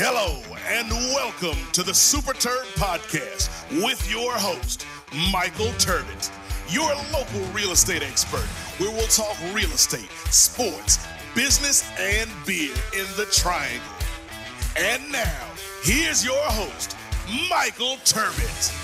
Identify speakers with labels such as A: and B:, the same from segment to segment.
A: Hello and welcome to the Super Terb Podcast with your host, Michael Turbett, your local real estate expert, where we'll talk real estate, sports, business, and beer in the Triangle. And now, here's your host, Michael Turbett.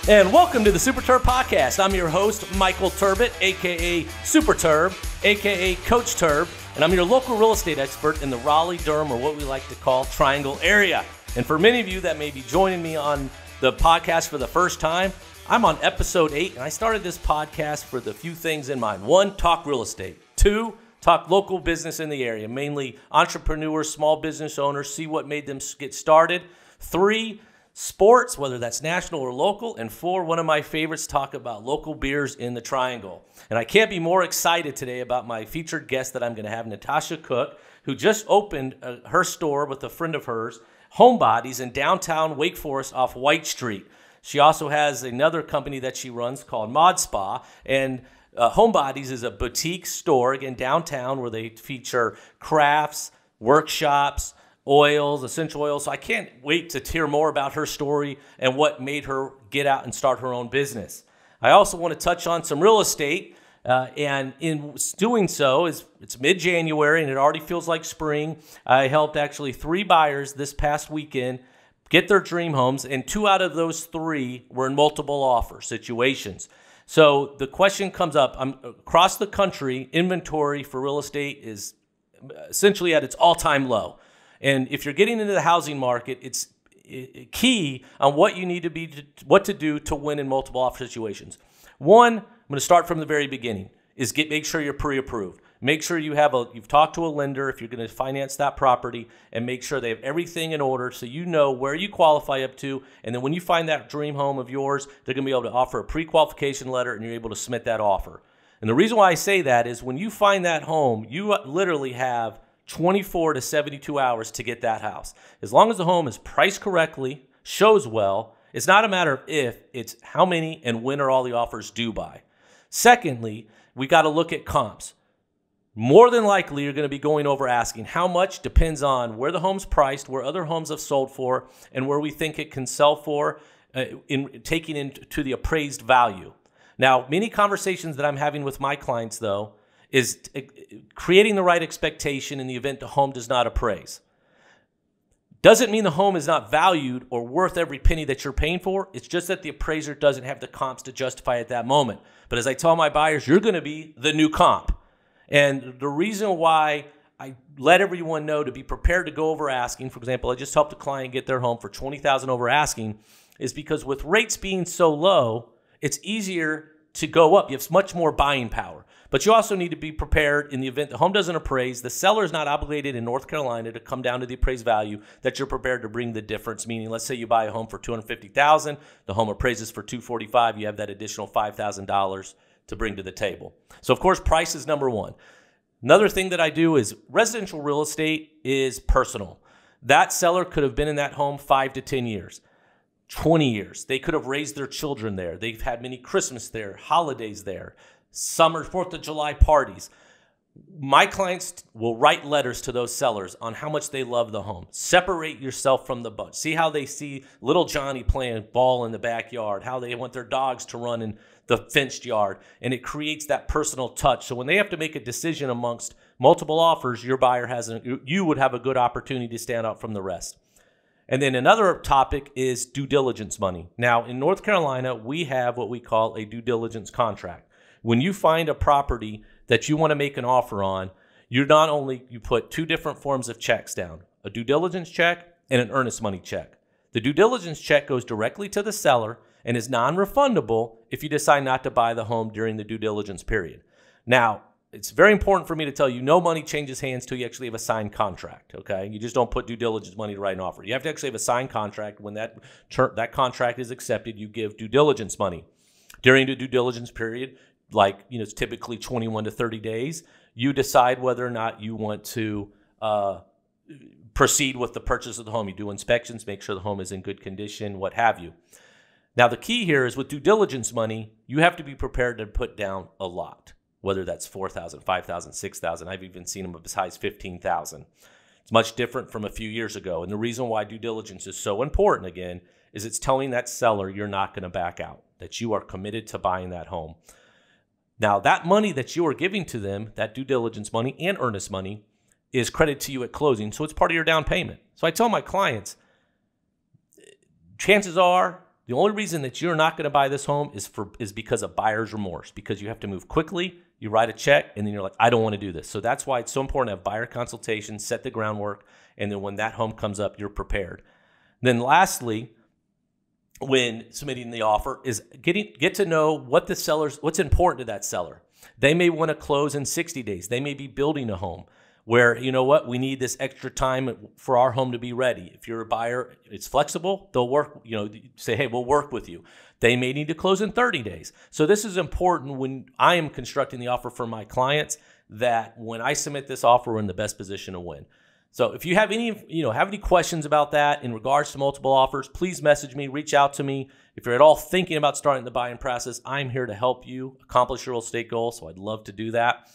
B: And welcome to the Super Terb Podcast. I'm your host, Michael Turbett, a.k.a. Super Terb, a.k.a. Coach Terb, and I'm your local real estate expert in the Raleigh, Durham, or what we like to call Triangle area. And for many of you that may be joining me on the podcast for the first time, I'm on episode 8, and I started this podcast with a few things in mind. 1, talk real estate. 2, talk local business in the area, mainly entrepreneurs, small business owners, see what made them get started. 3, sports, whether that's national or local. And 4, one of my favorites, talk about local beers in the Triangle. And I can't be more excited today about my featured guest that I'm going to have, Natasha Cook, who just opened her store with a friend of hers, Homebody's, in downtown Wake Forest off White Street. She also has another company that she runs called ModSpa, and Homebody's is a boutique store, again, downtown, where they feature crafts, workshops, oils, essential oils. So I can't wait to hear more about her story and what made her get out and start her own business. I also want to touch on some real estate, and in doing so, it's mid-January and it already feels like spring. I helped actually 3 buyers this past weekend get their dream homes, and 2 out of those 3 were in multiple offer situations. So the question comes up, across the country, inventory for real estate is essentially at its all-time low. And if you're getting into the housing market, it's key on what you need to be, what to do to win in multiple offer situations. 1, I'm going to start from the very beginning, is make sure you're pre-approved. Make sure you've talked to a lender if you're going to finance that property, and make sure they have everything in order so you know where you qualify up to. And then when you find that dream home of yours, they're going to be able to offer a pre-qualification letter, and you're able to submit that offer. And the reason why I say that is when you find that home, you literally have 24 to 72 hours to get that house. As long as the home is priced correctly, shows well, it's not a matter of if, it's how many and when are all the offers due by. Secondly, we got to look at comps. More than likely, you're going to be going over asking. How much depends on where the home's priced, where other homes have sold for, and where we think it can sell for, in taking into the appraised value. Now, many conversations that I'm having with my clients, though, is creating the right expectation in the event the home does not appraise. Doesn't mean the home is not valued or worth every penny that you're paying for. It's just that the appraiser doesn't have the comps to justify at that moment. But as I tell my buyers, you're going to be the new comp. And the reason why I let everyone know to be prepared to go over asking, for example, I just helped a client get their home for $20,000 over asking, is because with rates being so low, it's easier to go up. You have much more buying power. But you also need to be prepared in the event the home doesn't appraise. The seller is not obligated in North Carolina to come down to the appraised value, that you're prepared to bring the difference. Meaning, let's say you buy a home for $250,000, the home appraises for $245,000, you have that additional $5,000 to bring to the table. So of course, price is number 1. Another thing that I do is residential real estate is personal. That seller could have been in that home 5 to 10 years. 20 years. They could have raised their children there. They've had many Christmas there, holidays there, summer, 4th of July parties. My clients will write letters to those sellers on how much they love the home. Separate yourself from the bunch. See how they see little Johnny playing ball in the backyard, how they want their dogs to run in the fenced yard, and it creates that personal touch. So when they have to make a decision amongst multiple offers, you would have a good opportunity to stand out from the rest. And then another topic is due diligence money. Now, in North Carolina, we have what we call a due diligence contract. When you find a property that you want to make an offer on, you put 2 different forms of checks down, a due diligence check and an earnest money check. The due diligence check goes directly to the seller and is non-refundable if you decide not to buy the home during the due diligence period. Now, it's very important for me to tell you, no money changes hands till you actually have a signed contract, okay? You just don't put due diligence money to write an offer. You have to actually have a signed contract. When that contract is accepted, you give due diligence money. During the due diligence period, it's typically 21 to 30 days, you decide whether or not you want to proceed with the purchase of the home. You do inspections, make sure the home is in good condition, what have you. Now, the key here is with due diligence money, you have to be prepared to put down a lot, whether that's $4,000, $5,000, $6,000. I've even seen them as high as $15,000. It's much different from a few years ago. And the reason why due diligence is so important, again, is it's telling that seller you're not going to back out, that you are committed to buying that home. Now, that money that you are giving to them, that due diligence money and earnest money, is credited to you at closing. So it's part of your down payment. So I tell my clients, chances are the only reason that you're not going to buy this home is because of buyer's remorse, because you have to move quickly. You write a check, and then you're like, I don't want to do this. So that's why it's so important to have buyer consultation, set the groundwork, and then when that home comes up, you're prepared. Then lastly, when submitting the offer is get to know what's important to that seller. They may want to close in 60 days. They may be building a home where, you know what, we need this extra time for our home to be ready. If you're a buyer, it's flexible. They'll work, say, hey, we'll work with you. They may need to close in 30 days. So this is important when I am constructing the offer for my clients, that when I submit this offer, we're in the best position to win. So if you have any questions about that in regards to multiple offers, please message me, reach out to me. If you're at all thinking about starting the buying process, I'm here to help you accomplish your real estate goals. So I'd love to do that.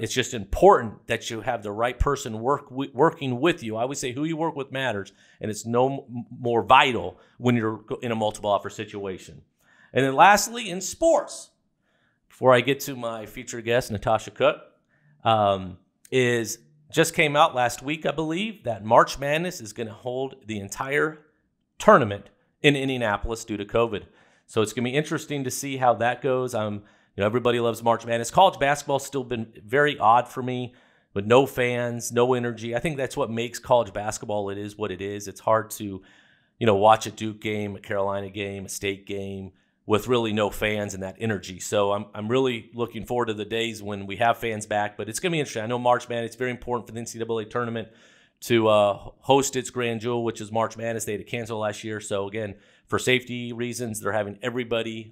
B: It's just important that you have the right person working with you. I always say who you work with matters, and it's no more vital when you're in a multiple offer situation. And then lastly, in sports, before I get to my featured guest, Natasha Cook, just came out last week, I believe, that March Madness is going to hold the entire tournament in Indianapolis due to COVID. So it's going to be interesting to see how that goes. Everybody loves March Madness. College basketball's still been very odd for me, with no fans, no energy. I think that's what makes college basketball. It is what it is. It's hard to, watch a Duke game, a Carolina game, a State game with really no fans and that energy. So I'm really looking forward to the days when we have fans back. But it's going to be interesting. I know March Madness is very important for the NCAA tournament to host its grand jewel, which is March Madness. They had to cancel last year. So again, for safety reasons, they're having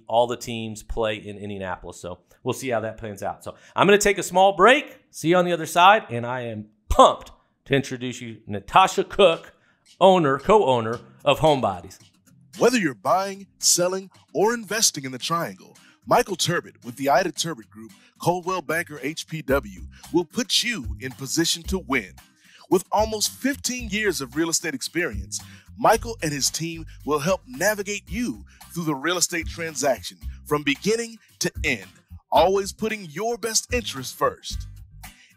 B: all the teams play in Indianapolis. So we'll see how that plans out. So I'm going to take a small break. See you on the other side. And I am pumped to introduce you Natasha Cook, co-owner of Homebody.
A: Whether you're buying, selling, or investing in the Triangle, Michael Turbot with the Ida Turbot Group, Coldwell Banker HPW, will put you in position to win. With almost 15 years of real estate experience, Michael and his team will help navigate you through the real estate transaction from beginning to end, always putting your best interest first.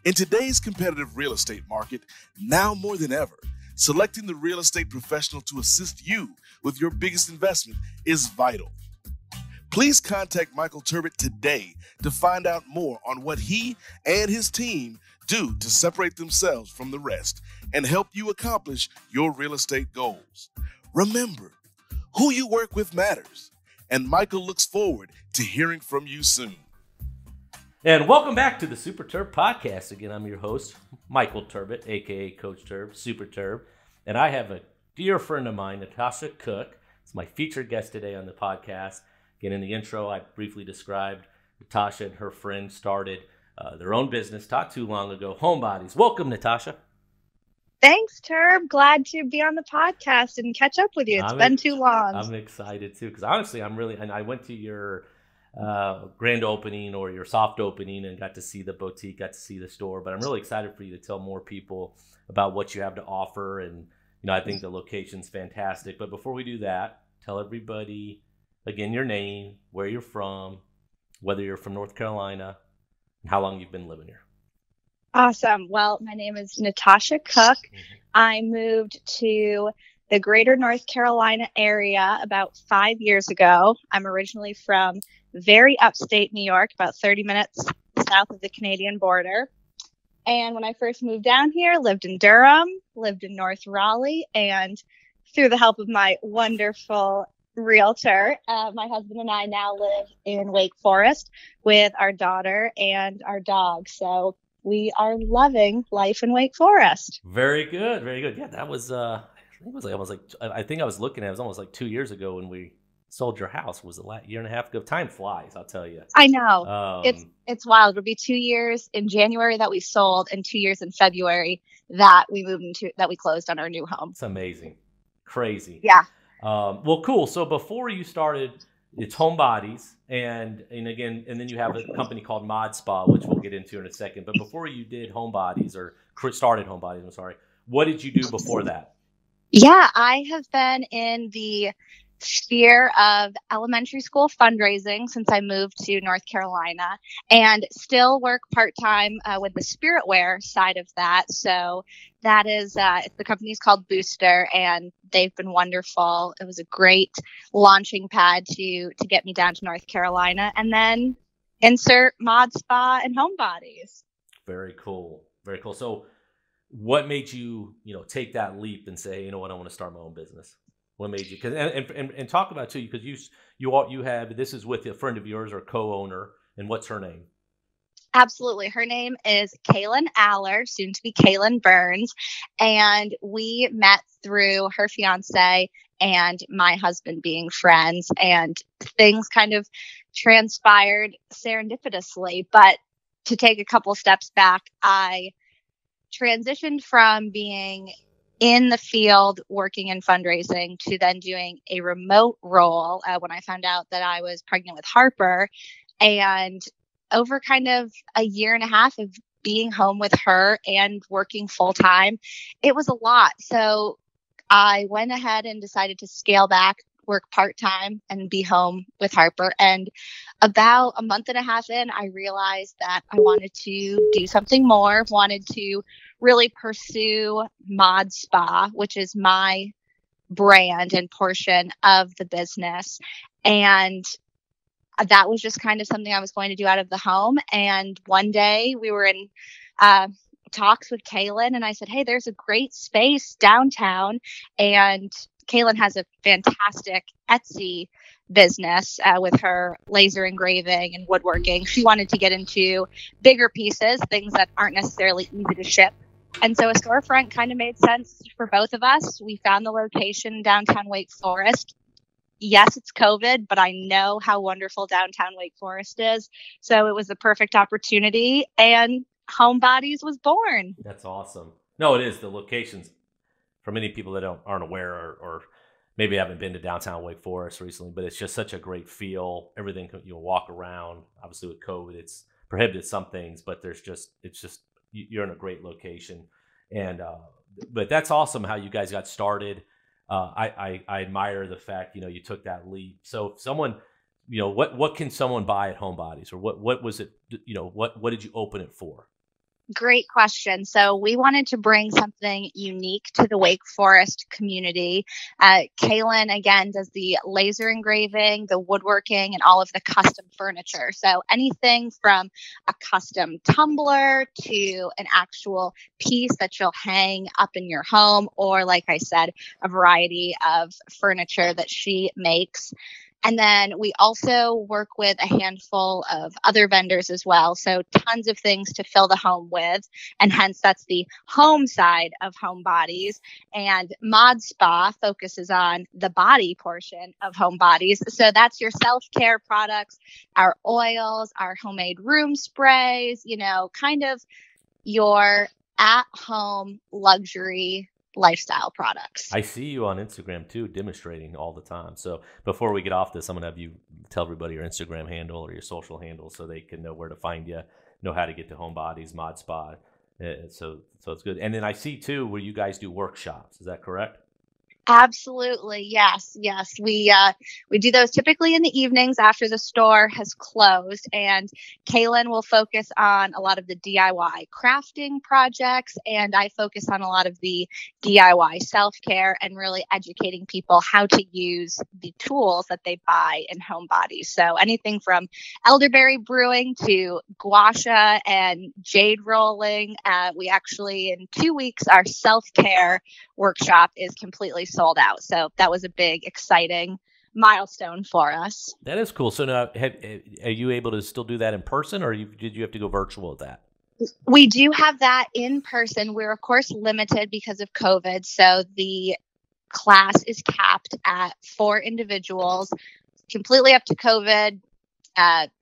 A: In today's competitive real estate market, now more than ever, selecting the real estate professional to assist you with your biggest investment is vital. Please contact Michael Turbot today to find out more on what he and his team do to separate themselves from the rest and help you accomplish your real estate goals. Remember, who you work with matters, and Michael looks forward to hearing from you soon.
B: And welcome back to the Super Terb Podcast. Again, I'm your host, Michael Turbot, a.k.a. Coach Terb, Super Terb. And I have a dear friend of mine, Natasha Cook. It's my featured guest today on the podcast. Again, in the intro, I briefly described Natasha and her friend started their own business not too long ago, Homebody. Welcome, Natasha.
C: Thanks, Terb. Glad to be on the podcast and catch up with you. It's been too long.
B: I'm excited, too, because honestly, and I went to your grand opening or your soft opening and got to see the boutique, got to see the store, but I'm really excited for you to tell more people about what you have to offer. And, I think the location's fantastic. But before we do that, tell everybody, again, your name, where you're from, whether you're from North Carolina, and how long you've been living here.
C: Awesome. Well, my name is Natasha Cook. I moved to the greater North Carolina area about 5 years ago. I'm originally from very upstate New York, about 30 minutes south of the Canadian border. And when I first moved down here, lived in Durham, lived in North Raleigh, and through the help of my wonderful realtor, my husband and I now live in Wake Forest with our daughter and our dog. So we are loving life in Wake Forest.
B: Very good. Very good. Yeah, that was, I think I was looking at it was almost like 2 years ago when we sold your house. Was it a year and a half ago? Time flies, I'll tell you.
C: I know. It's wild. It'll be 2 years in January that we sold and 2 years in February that we closed on our new home.
B: It's amazing. Crazy.
C: Yeah.
B: Well, cool. So before you started, it's Homebodies, and then you have a company called ModSpa, which we'll get into in a second. But before you did Homebodies or started Homebodies, What did you do before that?
C: Yeah, I have been in the sphere of elementary school fundraising since I moved to North Carolina, and still work part-time with the spiritware side of that. So that is, the company's called Booster, and they've been wonderful. It was a great launching pad to get me down to North Carolina, and then insert ModSpa and Homebodies.
B: Very cool. Very cool. So what made you, take that leap and say, you know what, I want to start my own business? What made you? Cause, and talk about too, because you have, this is with a friend of yours or co-owner, and what's her name?
C: Absolutely. Her name is Kaylin Aller, soon to be Kaylin Burns. And we met through her fiance and my husband being friends, and things kind of transpired serendipitously. But to take a couple steps back, I transitioned from being in the field working in fundraising to then doing a remote role when I found out that I was pregnant with Harper. And over kind of a year and a half of being home with her and working full time, it was a lot. So I went ahead and decided to scale back, work part-time, and be home with Harper. And about a month and a half in, I realized that I wanted to do something more, wanted to really pursue ModSpa, which is my brand and portion of the business. And that was just kind of something I was going to do out of the home. And one day we were in talks with Kaylin, and I said, hey, there's a great space downtown. And Kaylin has a fantastic Etsy business with her laser engraving and woodworking. She wanted to get into bigger pieces, things that aren't necessarily easy to ship. And so a storefront kind of made sense for both of us. We found the location downtown Wake Forest. Yes, it's COVID, but I know how wonderful downtown Wake Forest is. So it was the perfect opportunity, and Homebodies was born.
B: That's awesome. No, it is. The locations, for many people that aren't aware or maybe haven't been to downtown Wake Forest recently, but it's just such a great feel. Everything, walk around. Obviously with COVID, it's prohibited some things, but it's just you're in a great location. And but that's awesome how you guys got started. I admire the fact, you took that leap. So if someone, what can someone buy at Homebodies, or what was it, what did you open it for?
C: Great question. So we wanted to bring something unique to the Wake Forest community. Kaylin, again, does the laser engraving, the woodworking, and all of the custom furniture. So anything from a custom tumbler to an actual piece that you'll hang up in your home, or like I said, a variety of furniture that she makes. And then we also work with a handful of other vendors as well. So tons of things to fill the home with. And hence that's the home side of Homebodies. And ModSpa focuses on the body portion of Homebodies. So that's your self-care products, our oils, our homemade room sprays, kind of your at-home luxury lifestyle products.
B: I see you on Instagram too, demonstrating all the time. So before we get off this, I'm going to have you tell everybody your Instagram handle or your social handle so they can know where to find you, know how to get to Homebodies, ModSpa. So it's good. And then I see too where you guys do workshops. Is that correct?
C: Absolutely. Yes. We do those typically in the evenings after the store has closed, and Kaylin will focus on a lot of the DIY crafting projects, and I focus on a lot of the DIY self-care and really educating people how to use the tools that they buy in Homebodies. So anything from elderberry brewing to gua sha and jade rolling. We actually, in 2 weeks, our self-care workshop is completely sold out. So that was a big, exciting milestone for us.
B: That is cool. So now, are you able to still do that in person, or did you have to go virtual with that?
C: We do have that in person. We're, of course, limited because of COVID. So the class is capped at 4 individuals, completely up to COVID.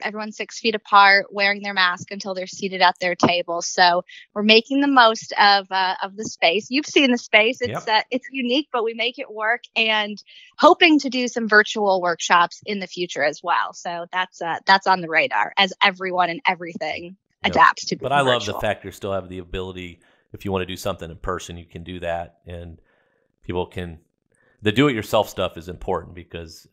C: Everyone's 6 feet apart, wearing their mask until they're seated at their table. So we're making the most of the space. You've seen the space; it's unique, but we make it work. And hoping to do some virtual workshops in the future as well. So that's on the radar as everyone and everything adapts to.
B: But I love the fact you still have the ability if you want to do something in person, you can do that. And the do-it-yourself stuff is important because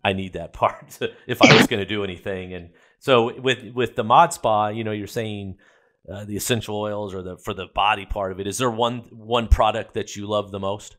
B: I need that part if I was going to do anything. And so with the ModSpa, you're saying the essential oils or for the body part of it. Is there one product that you love the most?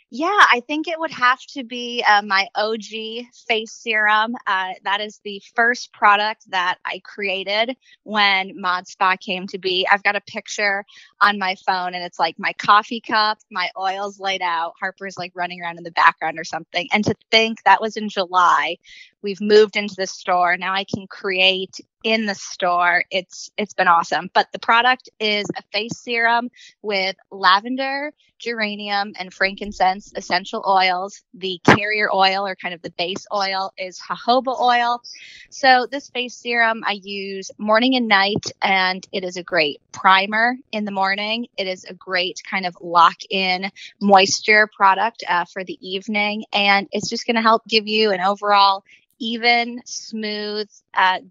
C: Yeah, I think it would have to be my OG face serum. That is the first product that I created when ModSpa came to be. I've got a picture on my phone, and it's like my coffee cup, my oils laid out. Harper's like running around in the background or something. And to think that was in July. We've moved into the store. Now I can create in the store. It's been awesome. But the product is a face serum with lavender, geranium, and frankincense essential oils. The carrier oil, or kind of the base oil, is jojoba oil. So this face serum I use morning and night, and it is a great primer in the morning. It is a great kind of lock-in moisture product for the evening, and it's just going to help give you an overall even, smooth,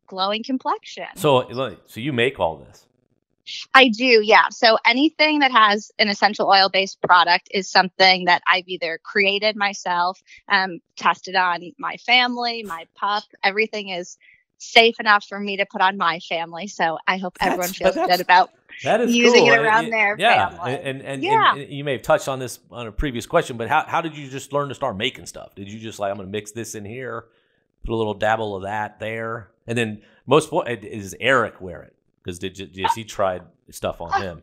C: glowing complexion.
B: So you make all this?
C: I do, yeah. So anything that has an essential oil-based product is something that I've either created myself, tested on my family, my pup. Everything is safe enough for me to put on my family. So I hope everyone feels good about using it around their family.
B: And you may have touched on this on a previous question, but how did you just learn to start making stuff? Did you just I'm going to mix this in here, put a little dabble of that there, and then does Eric wear it? Because he tried stuff on him?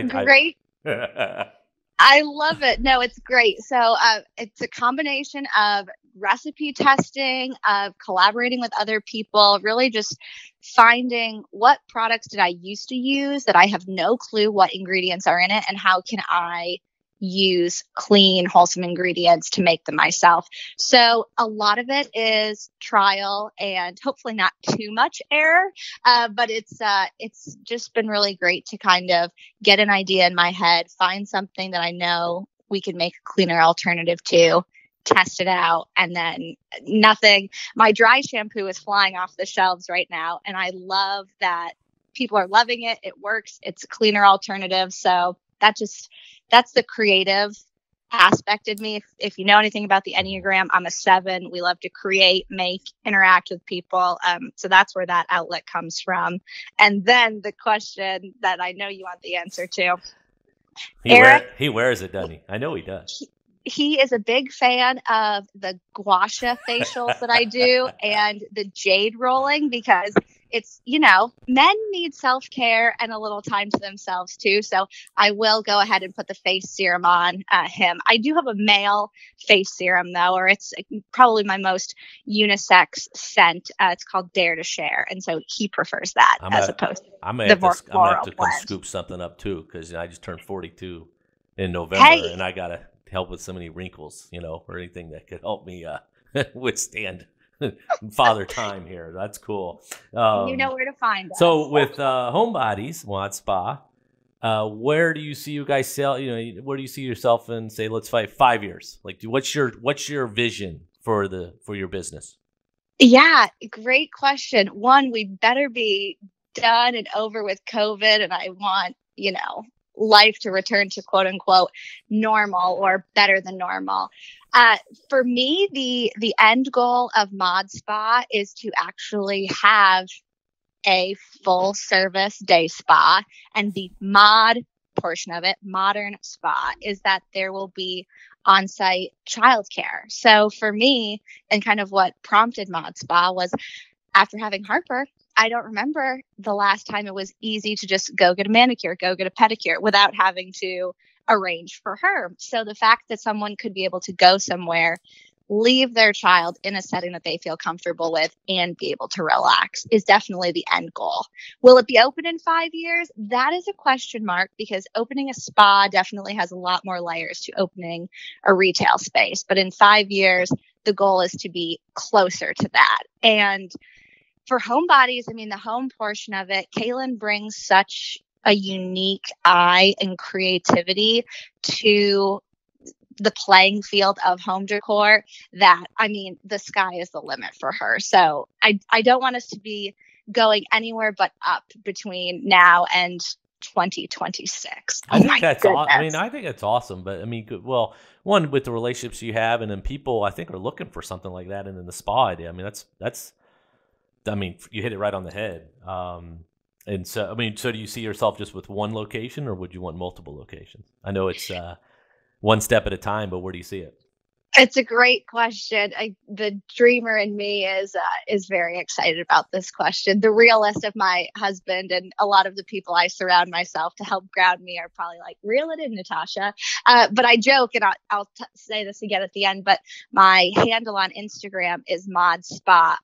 C: Great. I love it. No, it's great. So it's a combination of recipe testing, of collaborating with other people, really just finding what products did I used to use that I have no clue what ingredients are in it, and how can I use clean, wholesome ingredients to make them myself. So a lot of it is trial and hopefully not too much error, but it's just been really great to kind of get an idea in my head, find something that I know we can make a cleaner alternative to, test it out, and then my dry shampoo is flying off the shelves right now, and I love that people are loving it. It works. It's a cleaner alternative. So that's the creative aspect of me. If you know anything about the Enneagram, I'm a 7. We love to create, make, interact with people. So that's where that outlet comes from. And then the question that I know you want the answer to.
B: He wears it, doesn't he? I know he does.
C: He is a big fan of the gua sha facials that I do and the jade rolling, because it's, men need self-care and a little time to themselves too. So I will go ahead and put the face serum on him. I do have a male face serum though, or it's probably my most unisex scent. It's called Dare to Share. And so he prefers that opposed to
B: I'm going to have to come scoop something up too, because I just turned 42 in November, and I got to help with so many wrinkles, or anything that could help me withstand father time here. That's cool.
C: You know where to find us.
B: So with Homebody's ModSpa, where do you see you guys sell? Where do you see yourself in, say, let's fight 5 years? Like, what's your vision for your business?
C: Yeah, great question. One, we better be done and over with COVID, and I want life to return to quote unquote normal or better than normal. For me, the end goal of ModSpa is to actually have a full service day spa, and the mod portion of it, modern spa, is that there will be on-site childcare. So for me, and kind of what prompted ModSpa was, after having Harper, I don't remember the last time it was easy to just go get a manicure, go get a pedicure without having to arrange for her. So the fact that someone could be able to go somewhere, leave their child in a setting that they feel comfortable with, and be able to relax is definitely the end goal. Will it be open in 5 years? That is a question mark, because opening a spa definitely has a lot more layers to opening a retail space. But in 5 years, the goal is to be closer to that. And for Homebodies, the home portion of it, Kaylin brings such a unique eye and creativity to the playing field of home decor that, the sky is the limit for her. So I don't want us to be going anywhere but up between now and 2026.
B: I think that's
C: goodness.
B: I mean, I think that's awesome. But I mean, well, one, with the relationships you have, and then people I think are looking for something like that, and then the spa idea. I mean, that's I mean, you hit it right on the head. And so, I mean, so do you see yourself just with one location, or would you want multiple locations? I know it's one step at a time, but where do you see it?
C: It's a great question. The dreamer in me is very excited about this question. The realist of my husband and a lot of the people I surround myself to help ground me are probably like, reel it in, Natasha. But I joke, and I'll say this again at the end, but my handle on Instagram is ModSpa_.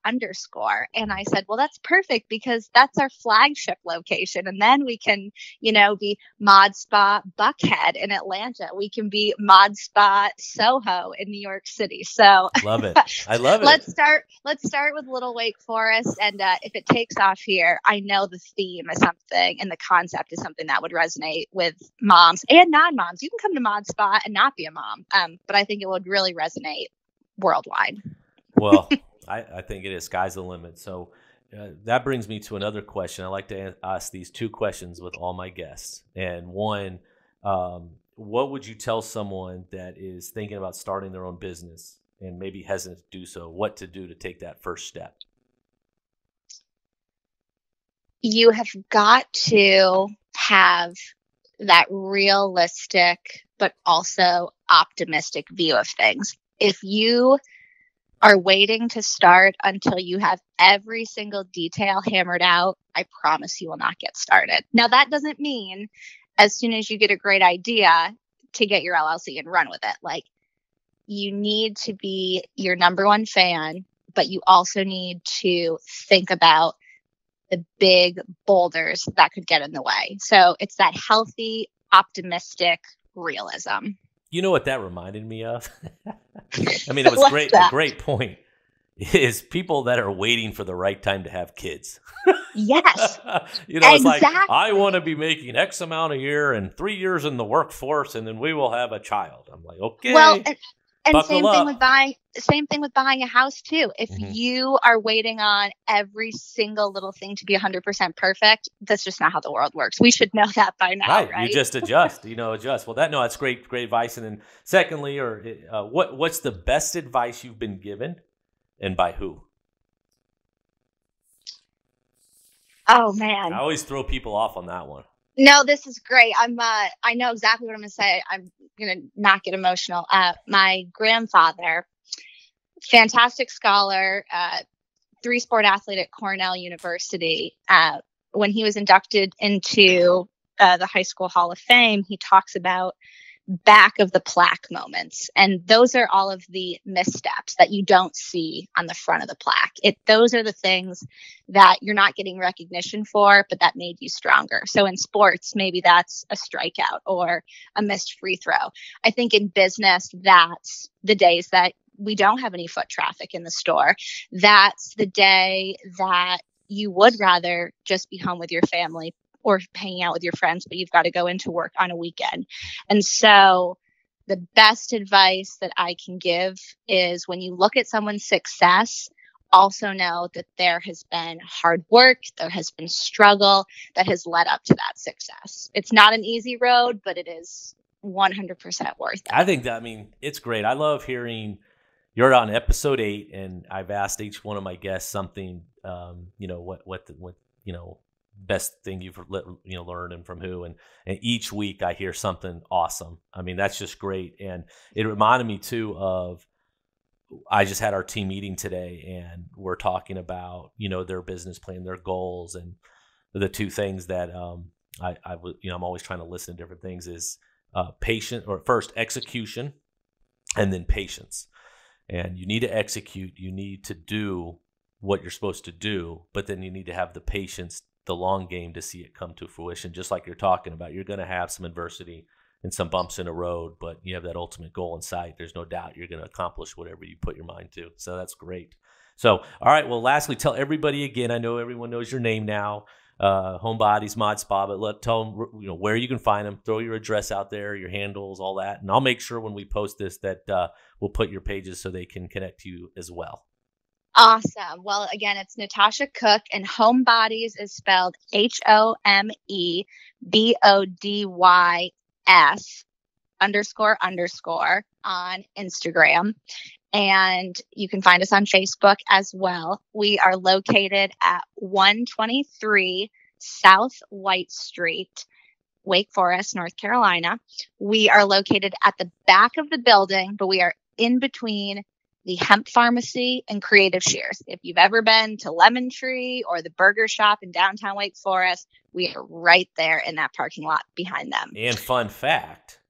C: And I said, well, that's perfect because that's our flagship location. And then we can, be ModSpa Buckhead in Atlanta. We can be ModSpa Soho in New York City. So
B: love it. I love it.
C: Let's start with Little Wake Forest. And if it takes off here, I know the theme is something and the concept is something that would resonate with moms and non-moms. You can come to ModSpa and not be a mom. But I think it would really resonate worldwide.
B: Well, I think it is. Sky's the limit. So that brings me to another question. I like to ask these two questions with all my guests. And one, what would you tell someone that is thinking about starting their own business and maybe hesitant to do so, what to do to take that first step?
C: You have got to have that realistic, but also optimistic view of things. If you are waiting to start until you have every single detail hammered out, I promise you will not get started. Now, that doesn't mean as soon as you get a great idea to get your LLC and run with it. Like, you need to be your number one fan, but you also need to think about the big boulders that could get in the way. So it's that healthy, optimistic realism.
B: You know what that reminded me of? I mean, it was great. A great point is people that are waiting for the right time to have kids.
C: Yes.
B: It's like, I want to be making X amount a year and 3 years in the workforce, and then we will have a child. I'm like, okay.
C: Well, and same thing with buying a house too. If you are waiting on every single little thing to be 100% perfect, that's just not how the world works. We should know that by now, right?
B: You just adjust. Adjust. Well, that's great advice. And then secondly, what's the best advice you've been given, and by who?
C: Oh man,
B: I always throw people off on that one.
C: No, this is great. I know exactly what I'm going to say. I'm going to not get emotional. My grandfather, fantastic scholar, 3-sport athlete at Cornell University. When he was inducted into the High School Hall of Fame, he talks about back of the plaque moments. And those are all of the missteps that you don't see on the front of the plaque. Those are the things that you're not getting recognition for, but that made you stronger. So in sports, maybe that's a strikeout or a missed free throw. I think in business, that's the days that we don't have any foot traffic in the store. That's the day that you would rather just be home with your family or hanging out with your friends, but you've got to go into work on a weekend. And so the best advice that I can give is when you look at someone's success, also know that there has been hard work, there has been struggle that has led up to that success. It's not an easy road, but it is 100% worth it.
B: I think it's great. I love hearing you're on episode 8, and I've asked each one of my guests something, best thing you've learned and from who, and each week I hear something awesome. I mean, that's just great. And it reminded me too of, I just had our team meeting today, and we're talking about their business plan, their goals, and the two things that I'm always trying to listen to different things is first execution, and then patience. And you need to execute, you need to do what you're supposed to do, but then you need to have the patience, the long game, to see it come to fruition. Just like you're talking about, you're going to have some adversity and some bumps in the road, but you have that ultimate goal in sight. There's no doubt you're going to accomplish whatever you put your mind to. So that's great. So, all right. Well, lastly, tell everybody again, I know everyone knows your name now, Homebody's ModSpa, but tell them where you can find them. Throw your address out there, your handles, all that. And I'll make sure when we post this that we'll put your pages so they can connect to you as well.
C: Awesome. Well, again, it's Natasha Cook, and Homebodies is spelled HOMEBODYS__ on Instagram. And you can find us on Facebook as well. We are located at 123 South White Street, Wake Forest, North Carolina. We are located at the back of the building, but we are in between the Hemp Pharmacy and Creative Shears. If you've ever been to Lemon Tree or the Burger Shop in downtown Wake Forest, we are right there in that parking lot behind them.
B: And fun fact,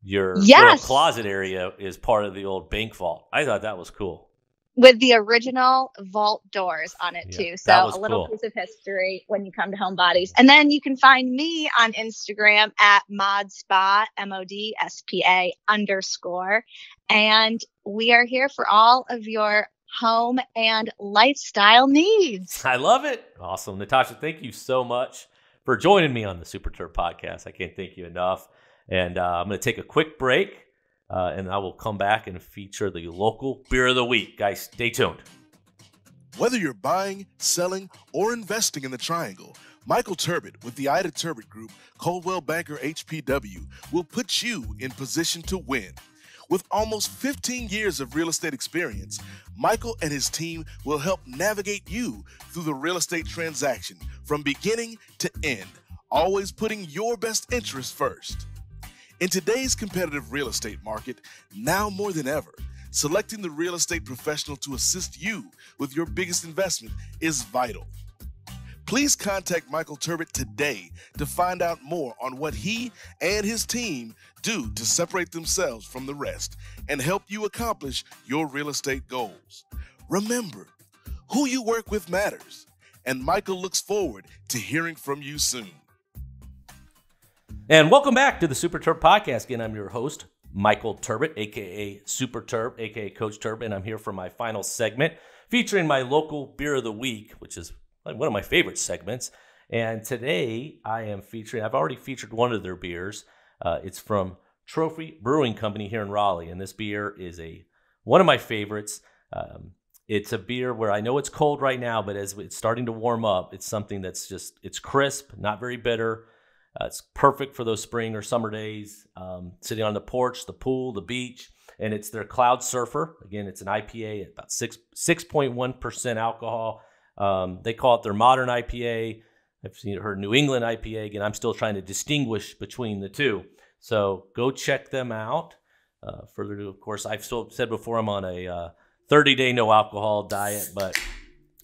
B: your
C: Yes.
B: little closet area is part of the old bank vault. I thought that was cool.
C: With the original vault doors on it,
B: Yeah,
C: too.
B: that
C: So
B: was
C: a little
B: cool.
C: piece of history when you come to Homebodies. And then you can find me on Instagram at ModSpa, MODSPA_. And we are here for all of your home and lifestyle needs.
B: I love it. Awesome. Natasha, thank you so much for joining me on the Super Terb podcast. I can't thank you enough. And I'm going to take a quick break. And I will come back and feature the local beer of the week. Guys, stay tuned.
A: Whether you're buying, selling, or investing in the Triangle, Michael Turbot with the Ida Turbot Group, Coldwell Banker HPW, will put you in position to win. With almost 15 years of real estate experience, Michael and his team will help navigate you through the real estate transaction from beginning to end, always putting your best interests first. In today's competitive real estate market, now more than ever, selecting the real estate professional to assist you with your biggest investment is vital. Please contact Michael Turbot today to find out more on what he and his team do to separate themselves from the rest and help you accomplish your real estate goals. Remember, who you work with matters, and Michael looks forward to hearing from you soon.
B: And welcome back to the Super Terb podcast. Again, I'm your host, Michael Turbot, a.k.a. Super Terb, a.k.a. Coach Terb, and I'm here for my final segment featuring my local beer of the week, which is one of my favorite segments. And today I am featuring, I've already featured one of their beers. It's from Trophy Brewing Company here in Raleigh, and this beer is one of my favorites. It's a beer where I know it's cold right now, but as it's starting to warm up, it's something that's it's crisp, not very bitter. It's perfect for those spring or summer days, sitting on the porch, the pool, the beach, and it's their Cloud Surfer. Again, it's an IPA at about 6.1% alcohol. They call it their modern IPA. I've heard New England IPA. Again, I'm still trying to distinguish between the two. So go check them out. Further to, of course, I've still said before I'm on a 30-day no alcohol diet, but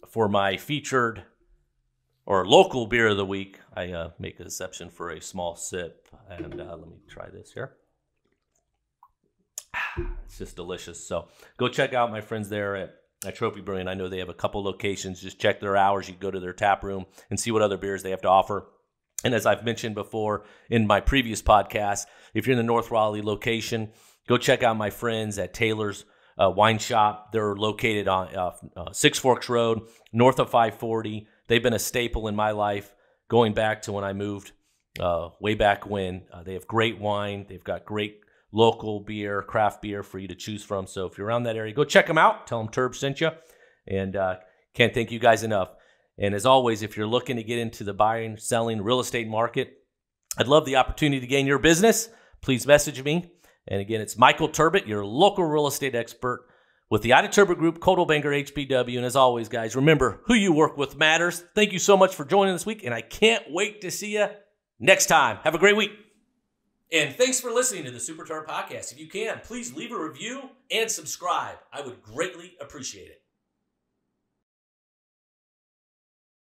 B: for my featured or local beer of the week, I make an exception for a small sip. And let me try this here. It's just delicious. So go check out my friends there at Trophy Brewing. I know they have a couple locations. Just check their hours. You can go to their tap room and see what other beers they have to offer. And as I've mentioned before in my previous podcast, if you're in the North Raleigh location, go check out my friends at Taylor's Wine Shop. They're located on Six Forks Road, north of 540. They've been a staple in my life going back to when I moved way back when. They have great wine. They've got great local beer, craft beer for you to choose from. So if you're around that area, go check them out. Tell them Terb sent you. And can't thank you guys enough. And as always, if you're looking to get into the buying, selling, real estate market, I'd love the opportunity to gain your business. Please message me. And again, it's Michael Turbot, your local real estate expert with the Ida Turbot Group, Coldwell Banker HPW. And as always, guys, remember, who you work with matters. Thank you so much for joining this week, and I can't wait to see you next time. Have a great week. And thanks for listening to the Super Terb podcast. If you can, please leave a review and subscribe. I would greatly appreciate it.